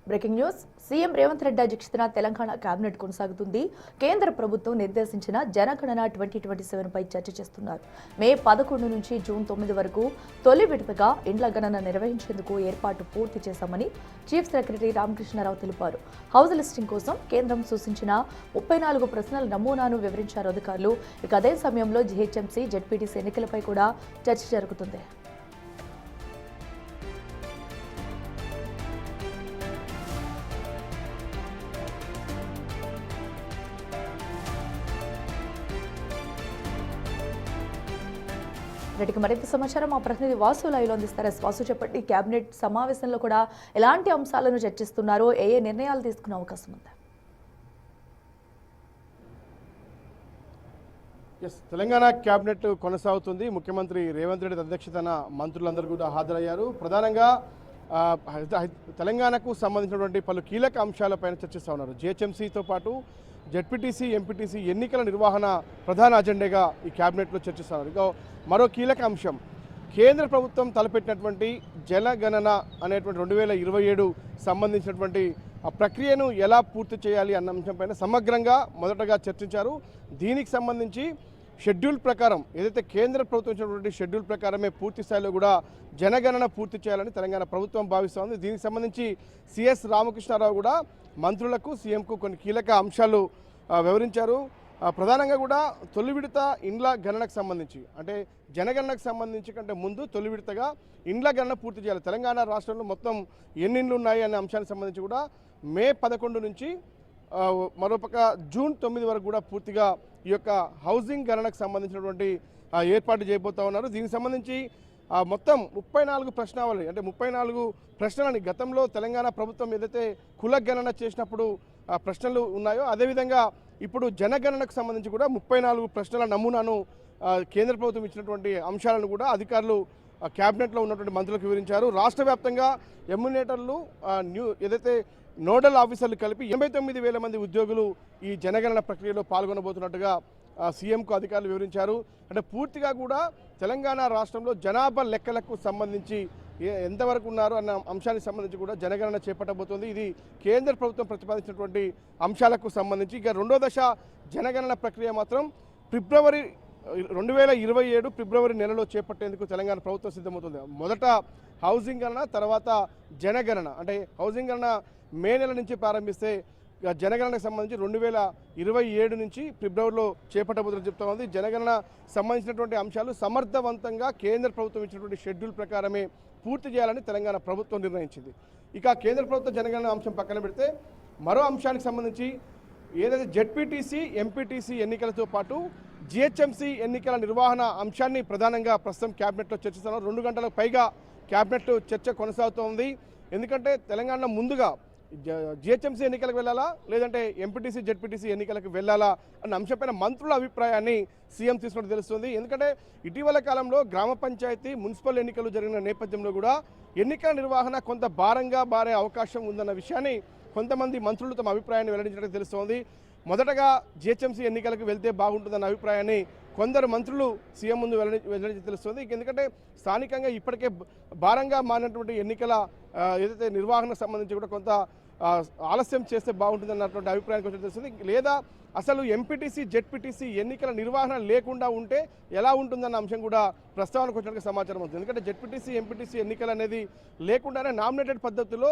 Breaking news. CM Revanth Reddy అధ్యక్షతన Telangana cabinet కొనసాగుతుంది. కేంద్ర ప్రభుత్వం నిర్దేశించిన జనగణన 2027 పై చర్చ చేస్తున్నారు. మే 11 నుంచి జూన్ 9 వరకు తొలి విడతగా ఇండ్ల గణన నిర్వహించేందుకు ఏర్పాటు పూర్తి చేశామని చీఫ్ సెక్రటరీ రామకృష్ణారావు తెలిపారు. హౌస్ లిస్టింగ్ కోసం కేంద్రం సూచించిన 34 ప్రశ్నల నమూనాను వివరించారు అధికారులు. ఇక అదే సమయంలో జీహెచ్ఎంసీ, జెడ్పీటీసీ ఎన్నికలపై కూడా చర్చ జరుగుతుంది. వీటికి మరింత సమాచారం మా ప్రతినిధి వాసు లైవ్లో అందిస్తారు. వాసు, చెప్పండి, కేబినెట్ సమావేశంలో కూడా ఎలాంటి అంశాలను చర్చిస్తున్నారు, ఏ నిర్ణయాలు తీసుకునే అవకాశం ఉంది? తెలంగాణ కేబినెట్ కొనసాగుతుంది. ముఖ్యమంత్రి రేవంత్ రెడ్డి అధ్యక్షతన మంత్రులందరూ కూడా హాజరయ్యారు. ప్రధానంగా తెలంగాణకు సంబంధించినటువంటి పలు కీలక అంశాలపైన చర్చిస్తూ ఉన్నారు. జిహెచ్ఎంసీతో పాటు జెడ్పీటీసీ, ఎంపీటీసీ ఎన్నికల నిర్వహణ ప్రధాన అజెండాగా ఈ కేబినెట్లో చర్చిస్తున్నారు. ఇక మరో కీలక అంశం, కేంద్ర ప్రభుత్వం తలపెట్టినటువంటి జనగణన అనేటువంటి 2027 సంబంధించినటువంటి ఆ ప్రక్రియను ఎలా పూర్తి చేయాలి అన్న అంశంపైన సమగ్రంగా మొదటగా చర్చించారు. దీనికి సంబంధించి షెడ్యూల్ ప్రకారం ఏదైతే కేంద్ర ప్రభుత్వం ఇచ్చినటువంటి షెడ్యూల్ ప్రకారమే పూర్తి స్థాయిలో కూడా జనగణన పూర్తి చేయాలని తెలంగాణ ప్రభుత్వం భావిస్తోంది. దీనికి సంబంధించి సిఎస్ రామకృష్ణారావు కూడా మంత్రులకు, సీఎంకు కొన్ని కీలక అంశాలు వివరించారు. ప్రధానంగా కూడా తొలి విడత ఇండ్ల గణనకు సంబంధించి, అంటే జనగణనకు సంబంధించి కంటే ముందు తొలి విడతగా ఇండ్ల గణన పూర్తి చేయాలి. తెలంగాణ రాష్ట్రంలో మొత్తం ఎన్ని ఇండ్లు ఉన్నాయి అనే అంశానికి సంబంధించి కూడా మే 11 నుంచి మరోపక్క జూన్ 9 వరకు కూడా పూర్తిగా ఈ యొక్క హౌసింగ్ గణనకు సంబంధించినటువంటి ఏర్పాటు చేయబోతా ఉన్నారు. దీనికి సంబంధించి మొత్తం 34 ప్రశ్నావళి, అంటే 34 ప్రశ్నలని గతంలో తెలంగాణ ప్రభుత్వం ఏదైతే కుల గణన చేసినప్పుడు ప్రశ్నలు ఉన్నాయో అదేవిధంగా ఇప్పుడు జనగణనకు సంబంధించి కూడా 34 ప్రశ్నల నమూనాను కేంద్ర ప్రభుత్వం ఇచ్చినటువంటి అంశాలను కూడా అధికారులు క్యాబినెట్లో ఉన్నటువంటి మంత్రులకు వివరించారు. రాష్ట్ర వ్యాప్తంగా ఎమ్యునేటర్లు, ఏదైతే నోడల్ ఆఫీసర్లు కలిపి 89,000 మంది ఉద్యోగులు ఈ జనగణన ప్రక్రియలో పాల్గొనబోతున్నట్టుగా సీఎంకు అధికారులు వివరించారు. అంటే పూర్తిగా కూడా తెలంగాణ రాష్ట్రంలో జనాభా లెక్కలకు సంబంధించి ఎంతవరకు ఉన్నారు అన్న అంశానికి సంబంధించి కూడా జనగణన చేపట్టబోతోంది. ఇది కేంద్ర ప్రభుత్వం ప్రతిపాదించినటువంటి అంశాలకు సంబంధించి. ఇక రెండో దశ జనగణన ప్రక్రియ మాత్రం 2027 ఫిబ్రవరి నెలలో చేపట్టేందుకు తెలంగాణ ప్రభుత్వం సిద్ధమవుతుంది. మొదట హౌసింగ్ గణన, తర్వాత జనగణన. అంటే హౌసింగ్ గణన మే నెల నుంచి ప్రారంభిస్తే జనగణనకు సంబంధించి 2027 నుంచి ఫిబ్రవరిలో చేపట్టబోతుందని చెప్తా ఉంది. జనగణన సంబంధించినటువంటి అంశాలు సమర్థవంతంగా కేంద్ర ప్రభుత్వం ఇచ్చినటువంటి షెడ్యూల్ ప్రకారమే పూర్తి చేయాలని తెలంగాణ ప్రభుత్వం నిర్ణయించింది. ఇక కేంద్ర ప్రభుత్వ జనగణన అంశం పక్కన పెడితే మరో అంశానికి సంబంధించి ఏదైతే జెడ్పీటీసీ, ఎంపీటీసీ ఎన్నికలతో పాటు జిహెచ్ఎంసీ ఎన్నికల నిర్వహణ అంశాన్ని ప్రధానంగా ప్రస్తుతం క్యాబినెట్లో చర్చిస్తున్నారు. 2 గంటలకు పైగా క్యాబినెట్ చర్చ కొనసాగుతోంది. ఎందుకంటే తెలంగాణ ముందుగా జిహెచ్ఎంసీ ఎన్నికలకు వెళ్ళాలా, లేదంటే ఎంపీటీసీ, జెడ్పీటీసీ ఎన్నికలకు వెళ్ళాలా అన్న అంశంపైన మంత్రుల అభిప్రాయాన్ని సీఎం తీసుకున్నట్టు తెలుస్తుంది. ఎందుకంటే ఇటీవల కాలంలో గ్రామ పంచాయతీ, మున్సిపల్ ఎన్నికలు జరిగిన నేపథ్యంలో కూడా ఎన్నికల నిర్వహణ కొంత భారంగా మారే అవకాశం ఉందన్న విషయాన్ని కొంతమంది మంత్రులు తమ అభిప్రాయాన్ని వెల్లడించినట్టు తెలుస్తోంది. మొదటగా జిహెచ్ఎంసీ ఎన్నికలకు వెళ్తే బాగుంటుందన్న అభిప్రాయాన్ని కొందరు మంత్రులు సీఎం ముందు వెల్లడించి తెలుస్తుంది. ఎందుకంటే స్థానికంగా ఇప్పటికే భారంగా మారినటువంటి ఎన్నికల ఏదైతే నిర్వహణకు సంబంధించి కూడా కొంత ఆలస్యం చేస్తే బాగుంటుందన్నటువంటి అభిప్రాయానికి వచ్చి తెలుస్తుంది. లేదా అసలు ఎంపీటీసీ, జెడ్పీటీసీ ఎన్నికల నిర్వహణ లేకుండా ఉంటే ఎలా ఉంటుందన్న అంశం కూడా ప్రస్తావనకు వచ్చినట్టు సమాచారం అవుతుంది. ఎందుకంటే జెడ్పీటీసీ, ఎంపీటీసీ ఎన్నికలు అనేది లేకుండానే నామినేటెడ్ పద్ధతిలో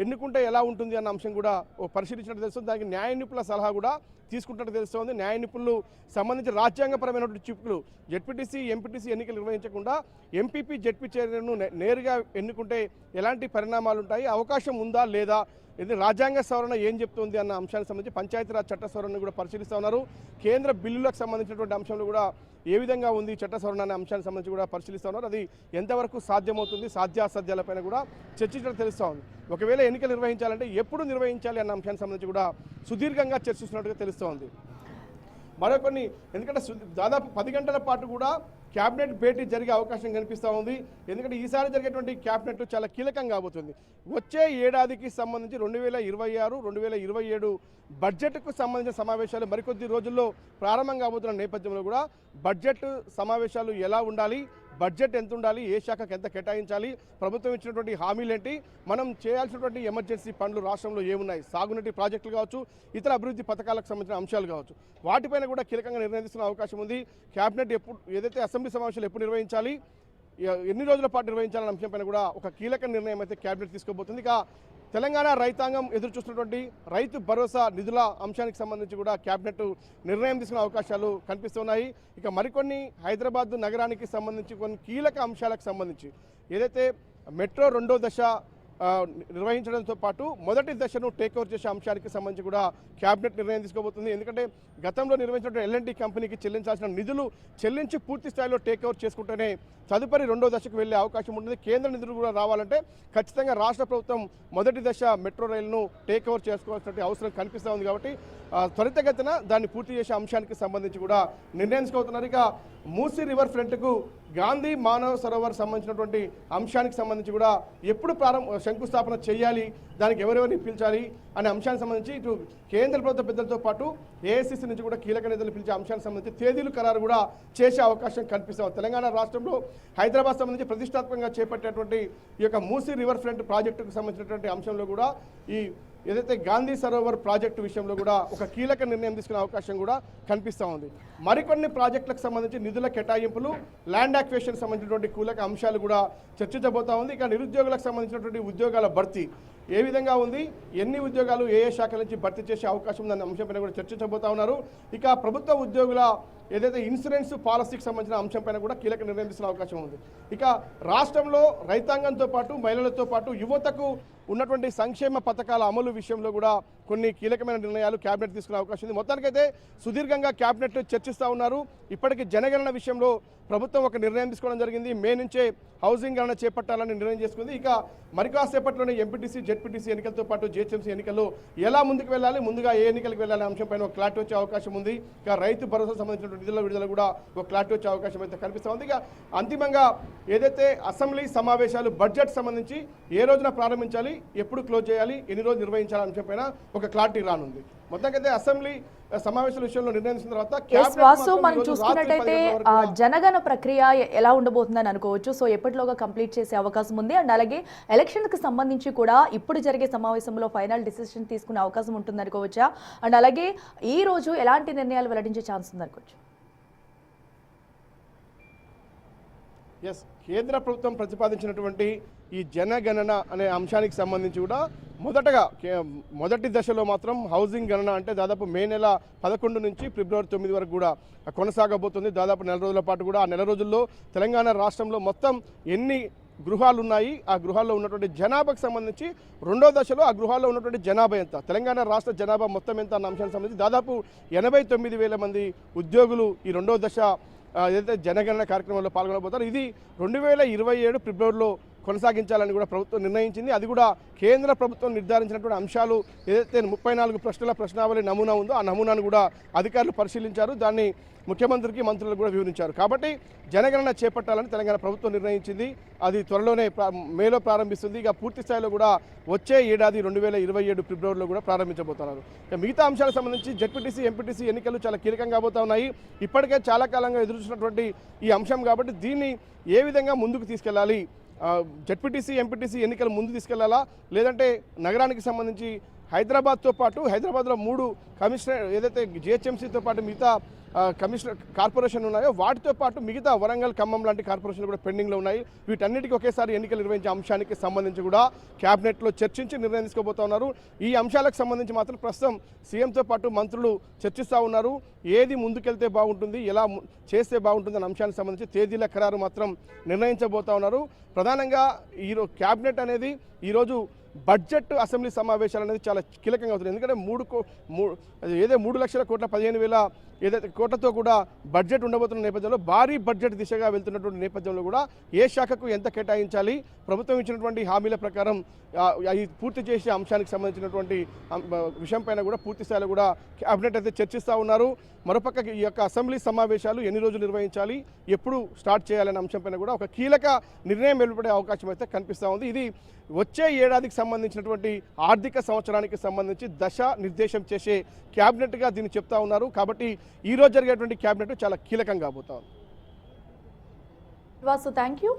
ఎన్నుకుంటే ఎలా ఉంటుంది అన్న అంశం కూడా పరిశీలించినట్టు తెలుస్తుంది. దానికి న్యాయ నిపుణుల సలహా కూడా తీసుకుంటున్నట్టు తెలుస్తోంది. న్యాయ నిపుణులు సంబంధించి రాజ్యాంగపరమైనటువంటి చిక్కులు జెడ్పీటీసీ, ఎంపీటీసీ ఎన్నికలు నిర్వహించకుండా ఎంపీపీ, జెడ్పీ చైర్మన్ను నేరుగా ఎన్నుకుంటే ఎలాంటి పరిణామాలు ఉంటాయి, అవకాశం ఉందా లేదా, ఇది రాజ్యాంగ సవరణ ఏం చెప్తుంది అన్న అంశానికి సంబంధించి పంచాయతీరాజ్ చట్ట సవరణను కూడా పరిశీలిస్తూ ఉన్నారు. కేంద్ర బిల్లులకు సంబంధించినటువంటి అంశంలో కూడా ఏ విధంగా ఉంది చట్ట సవరణ అనే అంశానికి సంబంధించి కూడా పరిశీలిస్తూ ఉన్నారు. అది ఎంతవరకు సాధ్యమవుతుంది, సాధ్యాసాధ్యాలపైన కూడా చర్చించడం తెలుస్తూ ఉంది. ఒకవేళ ఎన్నికలు నిర్వహించాలంటే ఎప్పుడు నిర్వహించాలి అన్న అంశానికి సంబంధించి కూడా సుదీర్ఘంగా చర్చిస్తున్నట్టుగా తెలుస్తోంది. మరికొన్ని, ఎందుకంటే దాదాపు 10 గంటల పాటు కూడా క్యాబినెట్ భేటీ జరిగే అవకాశం కనిపిస్తూ ఉంది. ఎందుకంటే ఈసారి జరిగేటువంటి క్యాబినెట్ చాలా కీలకం కాబోతుంది. వచ్చే ఏడాదికి సంబంధించి 2026, 2027 బడ్జెట్కు సంబంధించిన సమావేశాలు మరికొద్ది రోజుల్లో ప్రారంభం కాబోతున్న నేపథ్యంలో కూడా బడ్జెట్ సమావేశాలు ఎలా ఉండాలి, బడ్జెట్ ఎంత ఉండాలి, ఏ శాఖకు ఎంత కేటాయించాలి, ప్రభుత్వం ఇచ్చినటువంటి హామీలు ఏంటి, మనం చేయాల్సినటువంటి ఎమర్జెన్సీ పనులు రాష్ట్రంలో ఏమున్నాయి, సాగునీటి ప్రాజెక్టులు కావచ్చు, ఇతర అభివృద్ధి పథకాలకు సంబంధించిన అంశాలు కావచ్చు, వాటిపైన కూడా కీలకంగా నిర్ణయం తీసుకునే అవకాశం ఉంది. కేబినెట్ ఏదైతే అసెంబ్లీ సమావేశాలు ఎప్పుడు నిర్వహించాలి, ఎన్ని రోజుల పాటు నిర్వహించాలనే అంశంపైన కూడా ఒక కీలక నిర్ణయం అయితే కేబినెట్ తీసుకోబోతుంది. ఇక తెలంగాణ రైతాంగం ఎదురు చూస్తున్నటువంటి రైతు భరోసా నిధుల అంశానికి సంబంధించి కూడా కేబినెట్ నిర్ణయం తీసుకునే అవకాశాలు కనిపిస్తున్నాయి. ఇక మరికొన్ని హైదరాబాద్ నగరానికి సంబంధించి కొన్ని కీలక అంశాలకు సంబంధించి ఏదైతే మెట్రో 2వ దశ నిర్వహించడంతో పాటు మొదటి దశను టేక్ ఓవర్ చేసే అంశానికి సంబంధించి కూడా కేబినెట్ నిర్ణయం తీసుకోబోతుంది. ఎందుకంటే గతంలో నిర్వహించిన L&T కంపెనీకి చెల్లించాల్సిన నిధులు చెల్లించి పూర్తి స్థాయిలో టేక్ ఓవర్ చేసుకుంటేనే తదుపరి 2వ దశకు వెళ్లే అవకాశం ఉంటుంది. కేంద్ర నిధులు కూడా రావాలంటే ఖచ్చితంగా రాష్ట్ర ప్రభుత్వం మొదటి దశ మెట్రో రైలును టేక్ ఓవర్ చేసుకోవాల్సిన అవసరం కనిపిస్తూ ఉంది. కాబట్టి త్వరితగతిన దాన్ని పూర్తి చేసే అంశానికి సంబంధించి కూడా నిర్ణయం తీసుకోబోతున్నారు. ఇక మూసీ రివర్ ఫ్రంట్కు గాంధీ మానవ సరోవర్ సంబంధించినటువంటి అంశానికి సంబంధించి కూడా ఎప్పుడు శంకుస్థాపన చేయాలి, దానికి ఎవరెవరిని పిలిచాలి అనే అంశానికి సంబంధించి ఇటు కేంద్ర ప్రభుత్వ పెద్దలతో పాటు ఏఐసిసి నుంచి కూడా కీలక నేతలు పిలిచే అంశానికి సంబంధించి తేదీలు ఖరారు కూడా చేసే అవకాశం కనిపిస్తాం. తెలంగాణ రాష్ట్రంలో హైదరాబాద్ సంబంధించి ప్రతిష్టాత్మకంగా చేపట్టేటువంటి ఈ యొక్క మూసీ రివర్ ఫ్రంట్ ప్రాజెక్టుకు సంబంధించినటువంటి అంశంలో కూడా ఈ ఏదైతే గాంధీ సరోవర్ ప్రాజెక్టు విషయంలో కూడా ఒక కీలక నిర్ణయం తీసుకునే అవకాశం కూడా కనిపిస్తూ ఉంది. మరికొన్ని ప్రాజెక్టులకు సంబంధించి నిధుల కేటాయింపులు, ల్యాండ్ యాక్విజిషన్ సంబంధించినటువంటి కీలక అంశాలు కూడా చర్చించబోతా ఉంది. ఇక నిరుద్యోగులకు సంబంధించినటువంటి ఉద్యోగాల భర్తీ ఏ విధంగా ఉంది, ఎన్ని ఉద్యోగాలు ఏ శాఖల నుంచి భర్తీ చేసే అవకాశం ఉందనే అంశంపైన కూడా చర్చించబోతా ఉన్నారు. ఇక ప్రభుత్వ ఉద్యోగుల ఏదైతే ఇన్సూరెన్స్ పాలసీకి సంబంధించిన అంశంపైన కూడా కీలక నిర్ణయం తీసుకునే అవకాశం ఉంది. ఇక రాష్ట్రంలో రైతాంగంతో పాటు మహిళలతో పాటు యువతకు ఉన్నటువంటి సంక్షేమ పథకాల అమలు విషయంలో కూడా కొన్ని కీలకమైన నిర్ణయాలు కేబినెట్ తీసుకునే అవకాశం ఉంది. మొత్తానికైతే సుదీర్ఘంగా కేబినెట్ చర్చిస్తూ ఉన్నారు. ఇప్పటికీ జనగణన విషయంలో ప్రభుత్వం ఒక నిర్ణయం తీసుకోవడం జరిగింది. మే నుంచే హౌసింగ్ గణన చేపట్టాలని నిర్ణయం చేసుకుంది. ఇక మరికాసేపట్లోనే ఎంపీటీసీ, జెడ్పీటీసీ ఎన్నికలతో పాటు జిహెచ్ఎంసీ ఎన్నికల్లో ఎలా ముందుకు వెళ్ళాలి, ముందుగా ఏ ఎన్నికలకు వెళ్ళాలనే అంశంపైన ఒక క్లారిటీ వచ్చే అవకాశం ఉంది. ఇక రైతు భరోసా సంబంధించిన నిధుల విడుదల కూడా ఒక క్లారిటీ వచ్చే అవకాశం అయితే కనిపిస్తూ ఉంది. ఇక అంతిమంగా ఏదైతే అసెంబ్లీ సమావేశాలు బడ్జెట్ సంబంధించి ఏ రోజున ప్రారంభించాలి, ఎప్పుడు క్లోజ్ చేయాలి, ఎన్ని రోజులు నిర్వహించాలనే అంశంపైన ఒక క్లారిటీ రానుంది. మొత్తానికైతే అసెంబ్లీ సమావేశాల విషయంలో నిర్ణయించిన తర్వాత మనం చూసుకున్నట్టయితే జనగణ ప్రక్రియ ఎలా ఉండబోతుందని అనుకోవచ్చు. సో ఎప్పటిలోగా కంప్లీట్ చేసే అవకాశం ఉంది. అండ్ అలాగే ఎలక్షన్ కి సంబంధించి కూడా ఇప్పుడు జరిగే సమావేశంలో ఫైనల్ డిసిషన్ తీసుకునే అవకాశం ఉంటుంది అనుకోవచ్చా? అండ్ అలాగే ఈ రోజు ఎలాంటి నిర్ణయాలు వెల్లడించే ఛాన్స్ ఉంది అనుకోవచ్చు? ఎస్, కేంద్ర ప్రభుత్వం ప్రతిపాదించినటువంటి ఈ జనగణన అనే అంశానికి సంబంధించి కూడా మొదటి దశలో మాత్రం హౌసింగ్ గణన అంటే దాదాపు మే నెల 11 నుంచి ఫిబ్రవరి 9 వరకు కూడా కొనసాగబోతుంది. దాదాపు నెల రోజుల పాటు కూడా ఆ నెల రోజుల్లో తెలంగాణ రాష్ట్రంలో మొత్తం ఎన్ని గృహాలు ఉన్నాయి, ఆ గృహాల్లో ఉన్నటువంటి జనాభాకు సంబంధించి 2వ దశలో ఆ గృహాల్లో ఉన్నటువంటి జనాభా ఎంత, తెలంగాణ రాష్ట్ర జనాభా మొత్తం ఎంత అన్న అంశానికి సంబంధించి దాదాపు 89,000 మంది ఉద్యోగులు ఈ 2వ దశ ఏదైతే జనగణన కార్యక్రమంలో పాల్గొనబోతారు. ఇది 2027 ఫిబ్రవరిలో కొనసాగించాలని కూడా ప్రభుత్వం నిర్ణయించింది. అది కూడా కేంద్ర ప్రభుత్వం నిర్ధారించినటువంటి అంశాలు ఏదైతే 34 ప్రశ్నల ప్రశ్నావళి నమూనా ఉందో ఆ నమూనాను కూడా అధికారులు పరిశీలించారు. దాన్ని ముఖ్యమంత్రికి, మంత్రులకు కూడా వివరించారు. కాబట్టి జనగణన చేపట్టాలని తెలంగాణ ప్రభుత్వం నిర్ణయించింది. అది త్వరలోనే మేలో ప్రారంభిస్తుంది. ఇక పూర్తి స్థాయిలో కూడా వచ్చే ఏడాది 2027 ఫిబ్రవరిలో కూడా ప్రారంభించబోతున్నారు. మిగతా అంశాలకు సంబంధించి జెడ్పీటీసీ, ఎంపీటీసీ ఎన్నికలు చాలా కీలకంగా కాబోతా ఉన్నాయి. ఇప్పటికే చాలా కాలంగా ఎదురుచూసినటువంటి ఈ అంశం కాబట్టి దీన్ని ఏ విధంగా ముందుకు తీసుకెళ్లాలి, జెడ్పీటీసీ, ఎంపీటీసీ ఎన్నికలు ముందు తీసుకెళ్లాలా, లేదంటే నగరానికి సంబంధించి హైదరాబాద్తో పాటు హైదరాబాద్లో 3 కమిషనర్ ఏదైతే జిహెచ్ఎంసీతో పాటు మిగతా కమిషనర్ కార్పొరేషన్ ఉన్నాయో వాటితో పాటు మిగతా వరంగల్, ఖమ్మం లాంటి కార్పొరేషన్లు కూడా పెండింగ్లో ఉన్నాయి. వీటన్నిటికీ ఒకేసారి ఎన్నికలు నిర్వహించే అంశానికి సంబంధించి కూడా క్యాబినెట్లో చర్చించి నిర్ణయం తీసుకోబోతా ఉన్నారు. ఈ అంశాలకు సంబంధించి మాత్రం ప్రస్తుతం సీఎంతో పాటు మంత్రులు చర్చిస్తూ ఉన్నారు. ఏది ముందుకెళ్తే బాగుంటుంది, ఎలా చేస్తే బాగుంటుంది అనే అంశానికి సంబంధించి తేదీల ఖరారు మాత్రం నిర్ణయించబోతా ఉన్నారు. ప్రధానంగా క్యాబినెట్ అనేది ఈరోజు బడ్జెట్ అసెంబ్లీ సమావేశాలు అనేది చాలా కీలకంగా అవుతుంది. ఎందుకంటే 3,15,000 ఏదైతే కోట్లతో కూడా బడ్జెట్ ఉండబోతున్న నేపథ్యంలో భారీ బడ్జెట్ దిశగా వెళ్తున్నటువంటి నేపథ్యంలో కూడా ఏ శాఖకు ఎంత కేటాయించాలి, ప్రభుత్వం ఇచ్చినటువంటి హామీల ప్రకారం అవి పూర్తి చేసే అంశానికి సంబంధించినటువంటి విషయంపైన కూడా పూర్తి స్థాయిలో కూడా కేబినెట్ అయితే చర్చిస్తూ ఉన్నారు. మరోపక్క ఈ యొక్క అసెంబ్లీ సమావేశాలు ఎన్ని రోజులు నిర్వహించాలి, ఎప్పుడు స్టార్ట్ చేయాలనే అంశంపైన కూడా ఒక కీలక నిర్ణయం వెలువడే అవకాశం అయితే కనిపిస్తూ ఉంది. ఇది వచ్చే ఏడాదికి సంబంధించినటువంటి ఆర్థిక సంవత్సరానికి సంబంధించి దశ నిర్దేశం చేసే క్యాబినెట్గా దీన్ని చెప్తా ఉన్నారు. కాబట్టి ఈరోజు జరిగేటువంటి క్యాబినెట్ చాలా కీలకంగా కాబోతా ఉంది. Vasu thank you.